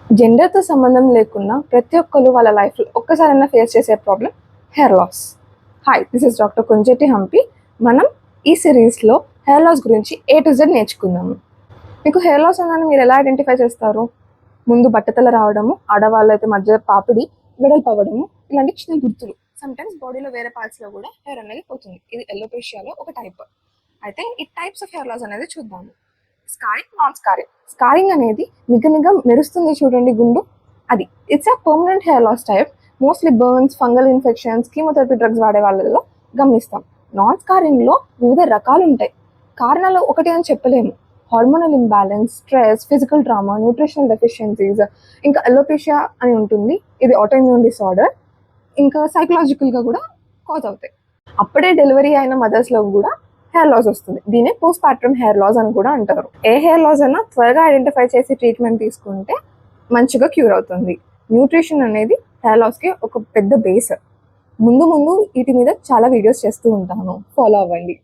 జెండర్తో సంబంధం లేకుండా ప్రతి ఒక్కరు వాళ్ళ లైఫ్లో ఒక్కసారైనా ఫేస్ చేసే problem hair loss. Hi, this is doctor Konjetti Hampi. మనం ఈ సిరీస్లో హెయిర్ లాస్ గురించి A to Z నేర్చుకుందాము. మీకు హెయిర్ లాస్ అన్నది మీరు ఎలా ఐడెంటిఫై చేస్తారు? ముందు బట్టతల రావడము, ఆడవాళ్ళు అయితే మధ్య పాపిడి వెడల్పు అవ్వడము, ఇలాంటి చిన్న గుర్తులు. సమ్టైమ్స్ బాడీలో వేరే పార్ట్స్లో కూడా హెయిర్ అనేది పోతుంది. ఇది ఎలోపేషియాలో ఒక టైప్. అయితే ఈ టైప్స్ ఆఫ్ హెయిర్ లాస్ అనేది చూద్దాము. Scarring, non scarring. స్కారింగ్ అనేది నిగనిగా మెరుస్తుంది చూడండి గుండు, అది it's a permanent hair loss type. Mostly burns, fungal infections, chemotherapy drugs వాడే వాళ్ళలో గమనిస్తాం. నాన్ స్కారింగ్లో వివిధ రకాలు ఉంటాయి. కారణాలు ఒకటి అని చెప్పలేము. Hormonal imbalance, stress, physical trauma, nutritional deficiencies, ఇంకా ఎలోపేషియా అని ఉంటుంది, ఇది ఆటోఇమ్యూన్ డిసార్డర్. ఇంకా సైకలాజికల్గా కూడా కాజ్ అవుతాయి. అప్పుడే డెలివరీ అయిన మదర్స్లో కూడా హెయిర్ లాస్ వస్తుంది. దీన్ని పోస్ట్ పార్టమ్ హెయిర్ లాస్ అని కూడా అంటారు. ఏ హెయిర్ లాస్ అయినా త్వరగా ఐడెంటిఫై చేసి ట్రీట్మెంట్ తీసుకుంటే మంచిగా క్యూర్ అవుతుంది. న్యూట్రిషన్ అనేది హెయిర్ లాస్కి ఒక పెద్ద బేస్. ముందు వీటి మీద చాలా వీడియోస్ చేస్తూ ఉంటాను, ఫాలో అవ్వండి.